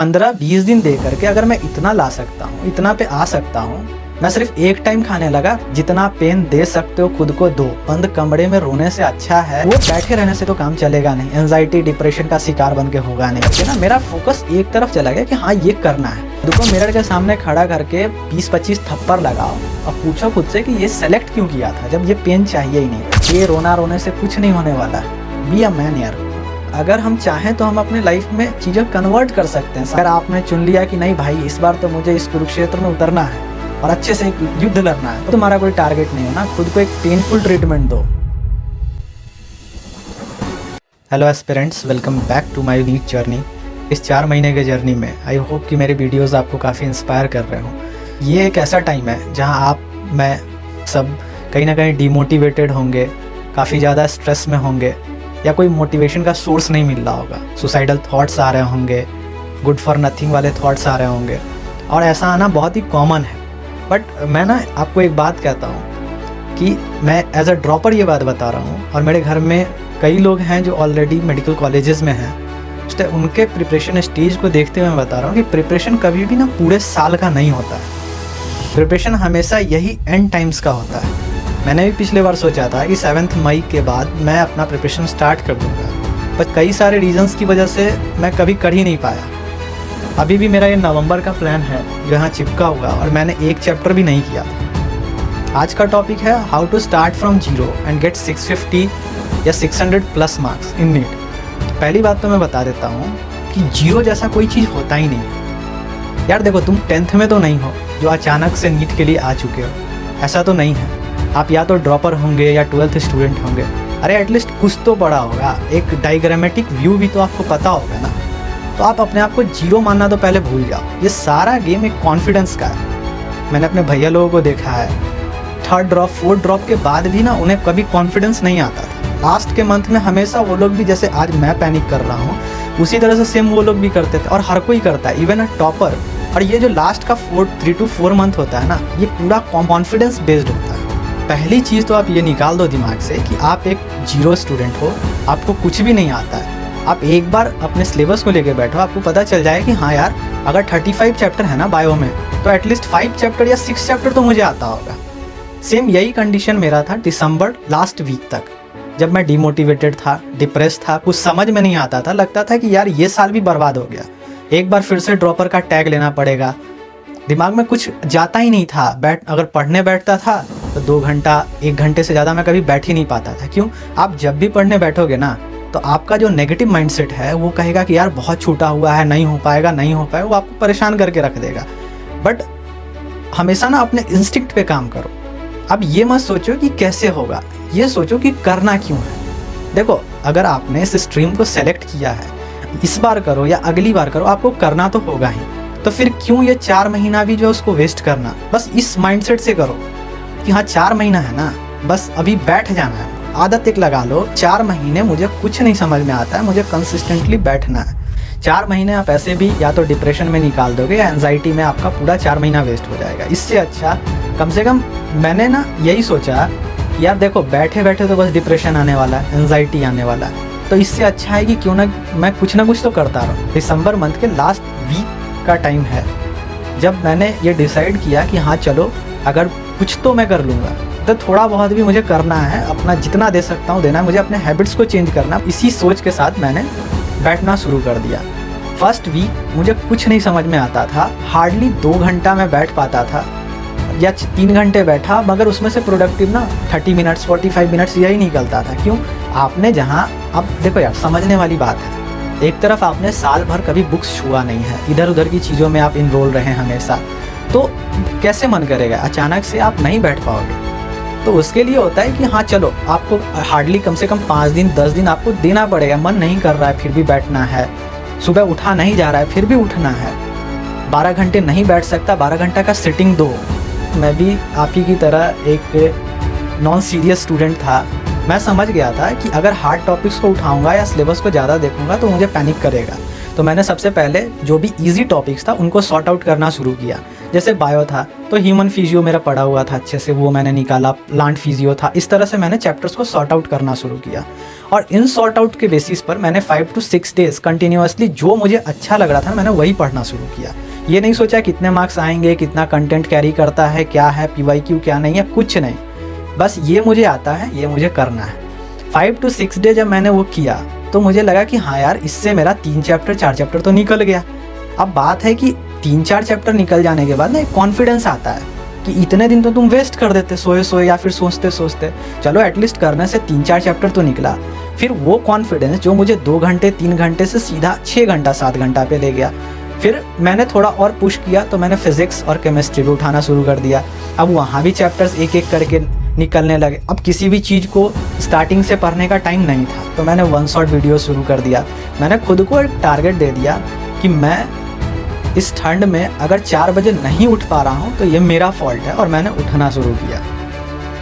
15-20 दिन दे करके अगर मैं इतना ला सकता हूँ, इतना पे आ सकता हूँ, मैं सिर्फ एक टाइम खाने लगा। जितना पेन दे सकते हो खुद को दो। बंद कमरे में रोने से अच्छा है वो बैठे रहने से तो काम चलेगा नहीं, एंजाइटी डिप्रेशन का शिकार बन के होगा नहीं, है ना। मेरा फोकस एक तरफ चला गया कि हाँ ये करना है। देखो मिरर के सामने खड़ा करके 20-25 थप्पड़ लगाओ और पूछो खुद से कि ये सेलेक्ट क्यों किया था जब ये पेन चाहिए ही नहीं। ये रोना रोने से कुछ नहीं होने वाला। बी अ मैन यार। अगर हम चाहें तो हम अपने लाइफ में चीज़ें कन्वर्ट कर सकते हैं। अगर आपने चुन लिया कि नहीं भाई इस बार तो मुझे इस कुरुक्षेत्र में उतरना है और अच्छे से एक युद्ध लड़ना है, तो तुम्हारा कोई टारगेट नहीं है ना, खुद को एक पेनफुल ट्रीटमेंट दो। Hello aspirants, welcome back to my NEET journey. इस 4 महीने के जर्नी में आई होप कि मेरे वीडियोस आपको काफ़ी इंस्पायर कर रहे हो। ये एक ऐसा टाइम है जहां मैं सब कहीं ना कहीं डिमोटिवेटेड होंगे, काफ़ी ज़्यादा स्ट्रेस में होंगे या कोई मोटिवेशन का सोर्स नहीं मिल रहा होगा। सुसाइडल थॉट्स आ रहे होंगे, गुड फॉर नथिंग वाले थॉट्स आ रहे होंगे और ऐसा आना बहुत ही कॉमन है। बट मैं ना आपको एक बात कहता हूँ कि मैं एज अ ड्रॉपर ये बात बता रहा हूँ और मेरे घर में कई लोग हैं जो ऑलरेडी मेडिकल कॉलेजेस में हैं, तो उनके प्रिपरेशन स्टेज को देखते हुए मैं बता रहा हूँ कि प्रिपरेशन कभी भी ना पूरे साल का नहीं होता है। प्रिपरेशन हमेशा यही एंड टाइम्स का होता है। मैंने भी पिछले बार सोचा था कि 7 मई के बाद मैं अपना प्रिपरेशन स्टार्ट कर दूँगा, बट कई सारे रीजंस की वजह से मैं कभी कर ही नहीं पाया। अभी भी मेरा ये नवंबर का प्लान है जो यहाँ चिपका हुआ और मैंने एक चैप्टर भी नहीं किया। आज का टॉपिक है how to start from zero and get 650 या 600 प्लस मार्क्स इन नीट। पहली बात तो मैं बता देता हूँ कि जीरो जैसा कोई चीज़ होता ही नहीं है यार। देखो तुम 10th में तो नहीं हो जो अचानक से नीट के लिए आ चुके हो, ऐसा तो नहीं है। आप या तो ड्रॉपर होंगे या 12th स्टूडेंट होंगे। अरे एटलीस्ट कुछ तो पढ़ा होगा, एक डायग्रामेटिक व्यू भी तो आपको पता होगा ना। तो आप अपने आप को जीरो मानना तो पहले भूल जाओ। ये सारा गेम एक कॉन्फिडेंस का है। मैंने अपने भैया लोगों को देखा है, 3rd ड्रॉप 4th ड्रॉप के बाद भी ना उन्हें कभी कॉन्फिडेंस नहीं आता था। लास्ट के मंथ में हमेशा वो लोग भी, जैसे आज मैं पैनिक कर रहा हूँ उसी तरह से सेम वो लोग भी करते थे और हर कोई करता है, इवन अ टॉपर। और ये जो लास्ट का 3 to 4 मंथ होता है ना, ये पूरा कॉन्फिडेंस बेस्ड होता है। पहली चीज़ तो आप ये निकाल दो दिमाग से कि आप एक जीरो स्टूडेंट हो, आपको कुछ भी नहीं आता है। आप एक बार अपने सिलेबस को लेके बैठो, आपको पता चल जाए कि हाँ यार अगर 35 चैप्टर है ना बायो में, तो एटलीस्ट 5 चैप्टर या 6 चैप्टर तो मुझे आता होगा। सेम यही कंडीशन मेरा था दिसंबर लास्ट वीक तक, जब मैं डिमोटिवेटेड था, डिप्रेस था, कुछ समझ में नहीं आता था। लगता था कि यार ये साल भी बर्बाद हो गया, एक बार फिर से ड्रॉपर का टैग लेना पड़ेगा। दिमाग में कुछ जाता ही नहीं था। अगर पढ़ने बैठता था तो 2 घंटा 1 घंटे से ज़्यादा मैं कभी बैठ ही नहीं पाता था। क्यों? आप जब भी पढ़ने बैठोगे ना, तो आपका जो नेगेटिव माइंडसेट है वो कहेगा कि यार बहुत छूटा हुआ है, नहीं हो पाएगा, नहीं हो पाएगा। वो आपको परेशान करके रख देगा। बट हमेशा ना अपने इंस्टिंक्ट पे काम करो। अब ये मत सोचो कि कैसे होगा, ये सोचो कि करना क्यों है। देखो अगर आपने इस स्ट्रीम को सेलेक्ट किया है, इस बार करो या अगली बार करो, आपको करना तो होगा ही। तो फिर क्यों ये 4 महीना भी जो उसको वेस्ट करना। बस इस माइंडसेट से करो कि हाँ 4 महीना है ना, बस अभी बैठ जाना है। आदत एक लगा लो, 4 महीने मुझे कुछ नहीं समझ में आता है, मुझे कंसिस्टेंटली बैठना है। 4 महीने आप ऐसे भी या तो डिप्रेशन में निकाल दोगे या एंजाइटी में आपका पूरा 4 महीना वेस्ट हो जाएगा। इससे अच्छा कम से कम मैंने ना यही सोचा कि यार देखो बैठे बैठे तो बस डिप्रेशन आने वाला है, एंजाइटी आने वाला है। तो इससे अच्छा है कि क्यों ना मैं कुछ ना कुछ तो करता रहूँ। दिसंबर मंथ के लास्ट वीक का टाइम है जब मैंने ये डिसाइड किया कि हाँ चलो अगर कुछ तो मैं कर लूँगा, तो थोड़ा बहुत भी मुझे करना है, अपना जितना दे सकता हूँ देना है, मुझे अपने हैबिट्स को चेंज करना। इसी सोच के साथ मैंने बैठना शुरू कर दिया। फर्स्ट वीक मुझे कुछ नहीं समझ में आता था, हार्डली 2 घंटा मैं बैठ पाता था या 3 घंटे बैठा, मगर उसमें से प्रोडक्टिव ना 30 मिनट्स 45 मिनट्स यही निकलता था। क्यों? आपने जहाँ, अब देखो यार समझने वाली बात है, एक तरफ आपने साल भर कभी बुक्स छुआ नहीं है, इधर उधर की चीज़ों में आप इन्रोल रहे हमेशा, तो कैसे मन करेगा? अचानक से आप नहीं बैठ पाओगे। तो उसके लिए होता है कि हाँ चलो आपको हार्डली कम से कम 5 दिन 10 दिन आपको देना पड़ेगा। मन नहीं कर रहा है फिर भी बैठना है, सुबह उठा नहीं जा रहा है फिर भी उठना है, 12 घंटे नहीं बैठ सकता, 12 घंटा का सिटिंग दो। मैं भी आप ही की तरह एक नॉन सीरियस स्टूडेंट था। मैं समझ गया था कि अगर हार्ड टॉपिक्स को उठाऊंगा या सिलेबस को ज़्यादा देखूंगा तो मुझे पैनिक करेगा। तो मैंने सबसे पहले जो भी इजी टॉपिक्स था उनको सॉर्ट आउट करना शुरू किया। जैसे बायो था तो ह्यूमन फिजियो मेरा पढ़ा हुआ था अच्छे से, वो मैंने निकाला। प्लांट फिजियो था। इस तरह से मैंने चैप्टर्स को सॉर्ट आउट करना शुरू किया और इन सॉर्ट आउट के बेसिस पर मैंने 5 to 6 डेज कंटिन्यूअसली जो मुझे अच्छा लग रहा था मैंने वही पढ़ना शुरू किया। ये नहीं सोचा कितने मार्क्स आएंगे, कितना कंटेंट कैरी करता है, क्या है PYQ क्या नहीं है, कुछ नहीं, बस ये मुझे आता है, ये मुझे करना है। 5 to 6 डे जब मैंने वो किया तो मुझे लगा कि हाँ यार, इससे मेरा 3 चैप्टर 4 चैप्टर तो निकल गया। अब बात है कि 3-4 चैप्टर निकल जाने के बाद ना एक कॉन्फिडेंस आता है कि इतने दिन तो तुम वेस्ट कर देते सोए या फिर सोचते सोचते, चलो एटलीस्ट करने से 3-4 चैप्टर तो निकला। फिर वो कॉन्फिडेंस जो मुझे 2 घंटे 3 घंटे से सीधा 6 घंटा 7 घंटा पे ले गया। फिर मैंने थोड़ा और पुश किया तो मैंने फिजिक्स और केमिस्ट्री भी उठाना शुरू कर दिया। अब वहाँ भी चैप्टर्स एक एक करके निकलने लगे। अब किसी भी चीज़ को स्टार्टिंग से पढ़ने का टाइम नहीं था तो मैंने 1 शॉट वीडियो शुरू कर दिया। मैंने खुद को एक टारगेट दे दिया कि मैं इस ठंड में अगर 4 बजे नहीं उठ पा रहा हूँ तो ये मेरा फॉल्ट है, और मैंने उठना शुरू किया।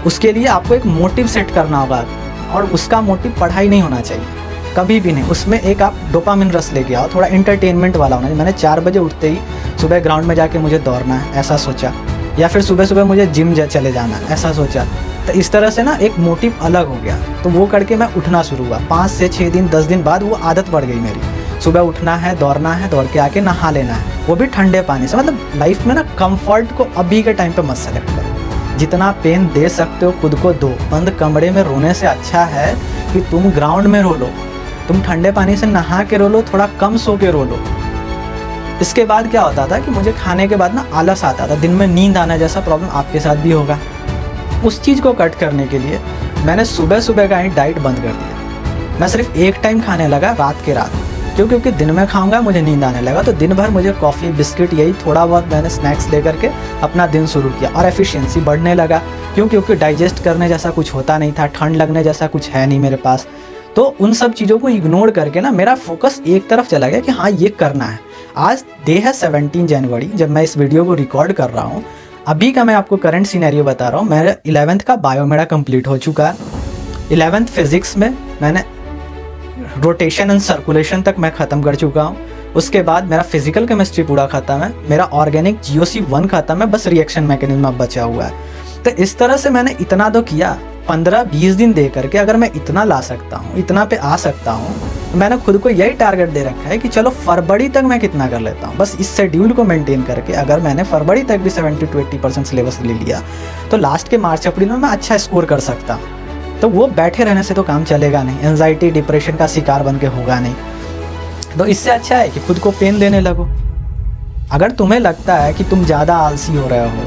उसके लिए आपको एक मोटिव सेट करना होगा और उसका मोटिव पढ़ाई नहीं होना चाहिए, कभी भी नहीं। उसमें एक आप डोपामिन रस लेके आओ, थोड़ा एंटरटेनमेंट वाला होना चाहिए। मैंने 4 बजे उठते ही सुबह ग्राउंड में जाके मुझे दौड़ना है ऐसा सोचा, या फिर सुबह सुबह मुझे जिम चले जाना है ऐसा सोचा। तो इस तरह से ना एक मोटिव अलग हो गया, तो वो करके मैं उठना शुरू हुआ। 5 से 6 दिन 10 दिन बाद वो आदत बढ़ गई मेरी। सुबह उठना है, दौड़ना है, दौड़ के आके नहा लेना है, वो भी ठंडे पानी से। मतलब लाइफ में ना कंफर्ट को अभी के टाइम पे मत सेलेक्ट करो। जितना पेन दे सकते हो खुद को दो। बंद कमरे में रोने से अच्छा है कि तुम ग्राउंड में रो लो, तुम ठंडे पानी से नहा के रो लो, थोड़ा कम सो के रो लो। इसके बाद क्या होता था कि मुझे खाने के बाद ना आलस आता था, दिन में नींद आना जैसा प्रॉब्लम आपके साथ भी होगा। उस चीज़ को कट करने के लिए मैंने सुबह सुबह का ही डाइट बंद कर दिया। मैं सिर्फ एक टाइम खाने लगा रात के रात, क्योंकि दिन में खाऊंगा मुझे नींद आने लगा। तो दिन भर मुझे कॉफ़ी बिस्किट यही थोड़ा बहुत मैंने स्नैक्स लेकर के अपना दिन शुरू किया और एफिशिएंसी बढ़ने लगा। क्योंकि डाइजेस्ट करने जैसा कुछ होता नहीं था, ठंड लगने जैसा कुछ है नहीं मेरे पास। तो उन सब चीज़ों को इग्नोर करके ना मेरा फोकस एक तरफ चला गया कि हाँ ये करना है। आज डे है 17 जनवरी जब मैं इस वीडियो को रिकॉर्ड कर रहा हूँ। अभी का मैं आपको करंट सिनेरियो बता रहा हूँ। मेरा 11th का बायो मेरा कंप्लीट हो चुका है। 11th फिजिक्स में मैंने रोटेशन एंड सर्कुलेशन तक मैं ख़त्म कर चुका हूँ। उसके बाद मेरा फिजिकल केमिस्ट्री पूरा ख़त्म है, मेरा ऑर्गेनिक GOC 1 ख़त्म है, बस रिएक्शन मैकेनिज्म अब बचा हुआ है। तो इस तरह से मैंने इतना तो किया। 15-20 दिन दे करके अगर मैं इतना ला सकता हूँ, इतना पे आ सकता हूँ, तो मैंने खुद को यही टारगेट दे रखा है कि चलो फरवरी तक मैं कितना कर लेता हूँ। बस इस शेड्यूल को मेंटेन करके अगर मैंने फरवरी तक भी 70 to 80% सिलेबस ले लिया तो लास्ट के मार्च अप्रैल में मैं अच्छा स्कोर कर सकता हूँ। तो वो बैठे रहने से तो काम चलेगा नहीं, एंजाइटी डिप्रेशन का शिकार बन के होगा नहीं। तो इससे अच्छा है कि खुद को पेन देने लगो। अगर तुम्हें लगता है कि तुम ज़्यादा आलसी हो रहे हो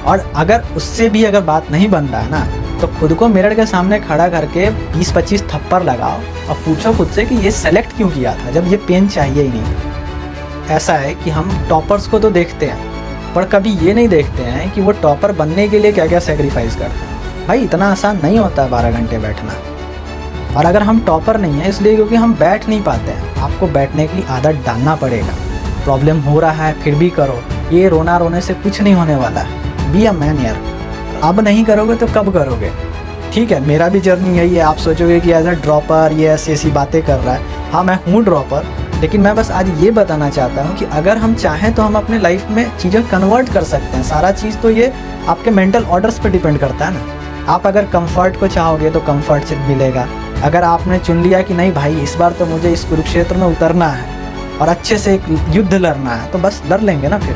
और अगर उससे भी अगर बात नहीं बन रहा है ना, तो खुद को मिरर के सामने खड़ा करके 20-25 थप्पड़ लगाओ और पूछो खुद से कि ये सेलेक्ट क्यों किया था जब ये पेन चाहिए ही नहीं। ऐसा है कि हम टॉपर्स को तो देखते हैं पर कभी ये नहीं देखते हैं कि वो टॉपर बनने के लिए क्या क्या सेक्रीफाइस करते हैं। भाई इतना आसान नहीं होता है 12 घंटे बैठना। और अगर हम टॉपर नहीं हैं इसलिए क्योंकि हम बैठ नहीं पाते हैं, आपको बैठने की आदत डालना पड़ेगा। प्रॉब्लम हो रहा है फिर भी करो, ये रोना रोने से कुछ नहीं होने वाला है। बी अ मैन यार। अब नहीं करोगे तो कब करोगे? ठीक है, मेरा भी जर्नी यही है। आप सोचोगे कि एज अ ड्रॉपर ये ऐसी बातें कर रहा है। हाँ मैं हूँ ड्रॉपर, लेकिन मैं बस आज ये बताना चाहता हूँ कि अगर हम चाहें तो हम अपने लाइफ में चीज़ें कन्वर्ट कर सकते हैं। सारा चीज़ तो ये आपके मेंटल ऑर्डर्स पे डिपेंड करता है ना। आप अगर कंफर्ट को चाहोगे तो कंफर्ट से मिलेगा। अगर आपने चुन लिया कि नहीं भाई इस बार तो मुझे इस कुरुक्षेत्र में उतरना है और अच्छे से एक युद्ध लड़ना है, तो बस लड़ लेंगे ना फिर।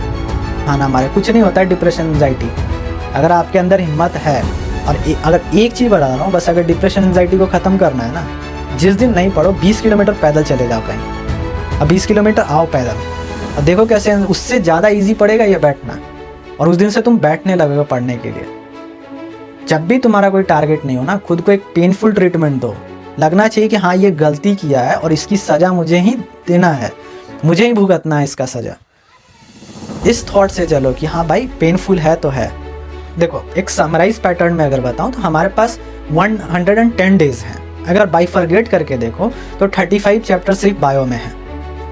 हाँ ना, हमारे कुछ नहीं होता है डिप्रेशन एंजाइटी। अगर आपके अंदर हिम्मत है और अगर एक चीज़ बता रहा हूँ, बस अगर डिप्रेशन एंजाइटी को ख़त्म करना है ना, जिस दिन नहीं पढ़ो 20 किलोमीटर पैदल चले जाओ कहीं। अब 20 किलोमीटर आओ पैदल और देखो कैसे उससे ज़्यादा ईजी पड़ेगा ये बैठना। और उस दिन से तुम बैठने लगोगे पढ़ने के लिए। जब भी तुम्हारा कोई टारगेट नहीं हो ना, खुद को एक पेनफुल ट्रीटमेंट दो। लगना चाहिए कि हाँ ये गलती किया है और इसकी सज़ा मुझे ही देना है, मुझे ही भुगतना है इसका सज़ा। इस थॉट से चलो कि हाँ भाई पेनफुल है तो है। देखो एक समराइज पैटर्न में अगर बताऊं तो हमारे पास 110 डेज हैं। अगर बाइफरगेट करके देखो तो 35 चैप्टर सिर्फ बायो में है,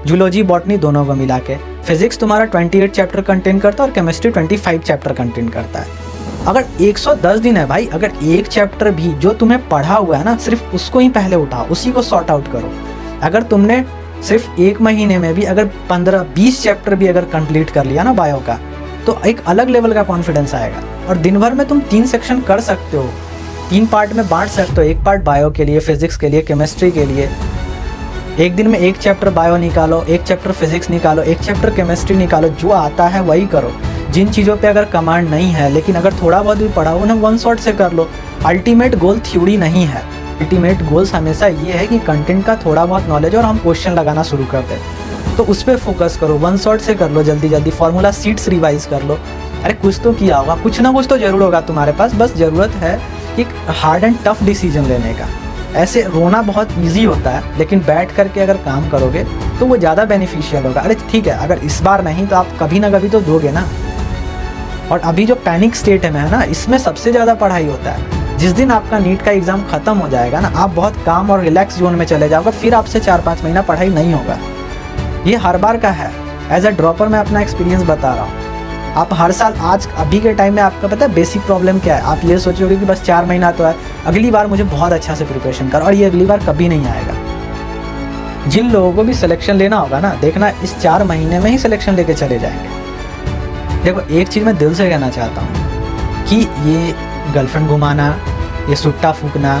जूलॉजी बॉटनी दोनों को मिला के। फिजिक्स तुम्हारा 28 चैप्टर कंटेन करता है और केमिस्ट्री 25 चैप्टर कंटेन करता है। अगर 110 दिन है भाई, अगर एक चैप्टर भी जो तुम्हें पढ़ा हुआ है ना सिर्फ उसको ही पहले उठाओ, उसी को सॉर्ट आउट करो। अगर तुमने सिर्फ 1 महीने में भी अगर 15-20 चैप्टर भी अगर कंप्लीट कर लिया ना बायो का, तो एक अलग लेवल का कॉन्फिडेंस आएगा। और दिन भर में तुम 3 सेक्शन कर सकते हो, 3 पार्ट में बांट सकते हो, एक पार्ट बायो के लिए, फिजिक्स के लिए, केमिस्ट्री के लिए। एक दिन में एक चैप्टर बायो निकालो, एक चैप्टर फिजिक्स निकालो, एक चैप्टर केमिस्ट्री निकालो, जो आता है वही करो। जिन चीज़ों पे अगर कमांड नहीं है लेकिन अगर थोड़ा बहुत भी पढ़ा हो ना, वन शॉट से कर लो। अल्टीमेट गोल थ्योरी नहीं है, अल्टीमेट गोल्स हमेशा ये है कि कंटेंट का थोड़ा बहुत नॉलेज और हम क्वेश्चन लगाना शुरू कर दें। तो उस पर फोकस करो, वन शॉट से कर लो, जल्दी जल्दी फार्मूला शीट्स रिवाइज कर लो। अरे कुछ तो किया होगा, कुछ ना कुछ तो जरूर होगा तुम्हारे पास, बस ज़रूरत है कि हार्ड एंड टफ डिसीजन लेने का। ऐसे रोना बहुत ईजी होता है, लेकिन बैठ करके अगर काम करोगे तो वो ज़्यादा बेनिफिशियल होगा। अरे ठीक है, अगर इस बार नहीं तो आप कभी ना कभी तो दोगे ना। और अभी जो पैनिक स्टेट है ना, इसमें सबसे ज़्यादा पढ़ाई होता है। जिस दिन आपका नीट का एग्ज़ाम ख़त्म हो जाएगा ना, आप बहुत काम और रिलैक्स जोन में चले जाओगे, फिर आपसे 4-5 महीना पढ़ाई नहीं होगा। ये हर बार का है। एज अ ड्रॉपर मैं अपना एक्सपीरियंस बता रहा हूँ। आप हर साल, आज अभी के टाइम में आपका पता है बेसिक प्रॉब्लम क्या है? आप ये सोचोगे कि बस 4 महीना तो है, अगली बार मुझे बहुत अच्छा से प्रिपरेशन कर, और ये अगली बार कभी नहीं आएगा। जिन लोगों को भी सिलेक्शन लेना होगा ना, देखना इस 4 महीने में ही सिलेक्शन लेके चले जाएंगे। देखो, एक चीज़ मैं दिल से कहना चाहता हूँ कि ये गर्लफ्रेंड घुमाना, ये सुट्टा फूकना,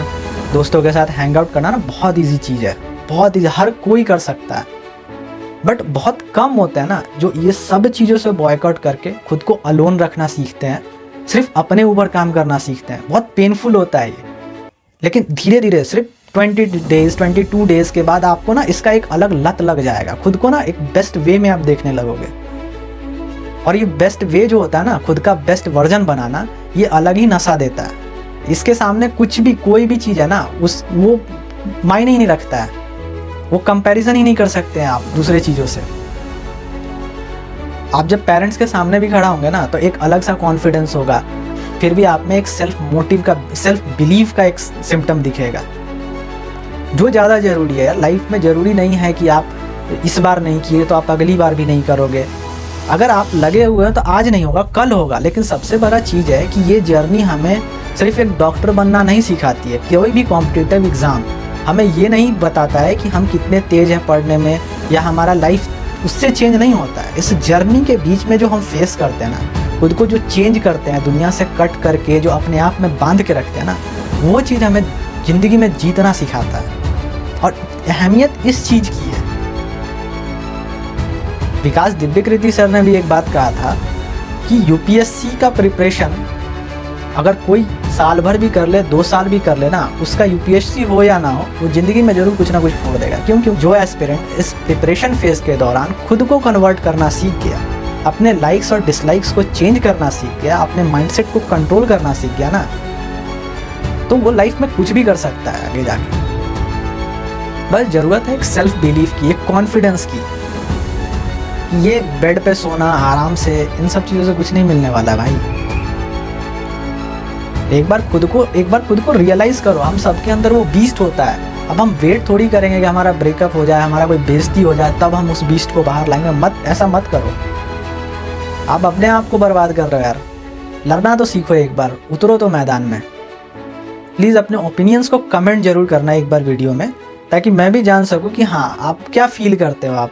दोस्तों के साथ हैंग आउट करना ना, बहुत ईजी चीज़ है, बहुत ईजी, हर कोई कर सकता है। बट बहुत कम होता है ना जो ये सब चीज़ों से बॉयकॉट करके खुद को अलोन रखना सीखते हैं, सिर्फ अपने ऊपर काम करना सीखते हैं। बहुत पेनफुल होता है ये, लेकिन धीरे धीरे सिर्फ 22 डेज़ के बाद आपको ना इसका एक अलग लत लग जाएगा। खुद को ना एक बेस्ट वे में आप देखने लगोगे। और ये बेस्ट वे जो होता है ना, खुद का बेस्ट वर्जन बनाना, ये अलग ही नशा देता है। इसके सामने कुछ भी, कोई भी चीज़ है ना, वो मायने ही नहीं रखता है, वो कंपैरिजन ही नहीं कर सकते हैं आप दूसरे चीज़ों से। आप जब पेरेंट्स के सामने भी खड़ा होंगे ना, तो एक अलग सा कॉन्फिडेंस होगा, फिर भी आप में एक सेल्फ मोटिव का, सेल्फ बिलीव का एक सिम्टम दिखेगा, जो ज़्यादा ज़रूरी है यार लाइफ में। ज़रूरी नहीं है कि आप इस बार नहीं किए तो आप अगली बार भी नहीं करोगे। अगर आप लगे हुए हैं तो आज नहीं होगा, कल होगा। लेकिन सबसे बड़ा चीज़ है कि ये जर्नी हमें सिर्फ एक डॉक्टर बनना नहीं सिखाती है। कोई भी कॉम्पिटिटिव एग्ज़ाम हमें ये नहीं बताता है कि हम कितने तेज़ हैं पढ़ने में, या हमारा लाइफ उससे चेंज नहीं होता है। इस जर्नी के बीच में जो हम फेस करते हैं ना, खुद को जो चेंज करते हैं, दुनिया से कट करके जो अपने आप में बांध के रखते हैं ना, वो चीज़ हमें ज़िंदगी में जीतना सिखाता है। और अहमियत इस चीज़ की है। विकास दिव्यकृति सर ने भी एक बात कहा था कि यूपीएससी का प्रिपरेशन अगर कोई साल भर भी कर ले, 2 साल भी कर ले ना, उसका यूपीएससी हो या ना हो, वो ज़िंदगी में ज़रूर कुछ ना कुछ फोड़ देगा। क्योंकि जो एस्पिरेंट इस प्रिपरेशन फेज़ के दौरान खुद को कन्वर्ट करना सीख गया, अपने लाइक्स और डिसलाइक्स को चेंज करना सीख गया, अपने माइंडसेट को कंट्रोल करना सीख गया ना, तो वो लाइफ में कुछ भी कर सकता है आगे जाके। बस ज़रूरत है एक सेल्फ बिलीफ की, एक कॉन्फिडेंस की। ये बेड पे सोना आराम से, इन सब चीज़ों से कुछ नहीं मिलने वाला भाई। एक बार खुद को रियलाइज़ करो, हम सबके अंदर वो बीस्ट होता है। अब हम वेट थोड़ी करेंगे कि हमारा ब्रेकअप हो जाए, हमारा कोई बेइज्जती हो जाए, तब हम उस बीस्ट को बाहर लाएंगे। ऐसा मत करो। आप अपने आप को बर्बाद कर रहे हो यार। लड़ना तो सीखो, एक बार उतरो तो मैदान में। प्लीज़ अपने ओपिनियंस को कमेंट जरूर करना एक बार वीडियो में, ताकि मैं भी जान सकूं कि हाँ आप क्या फील करते हो। आप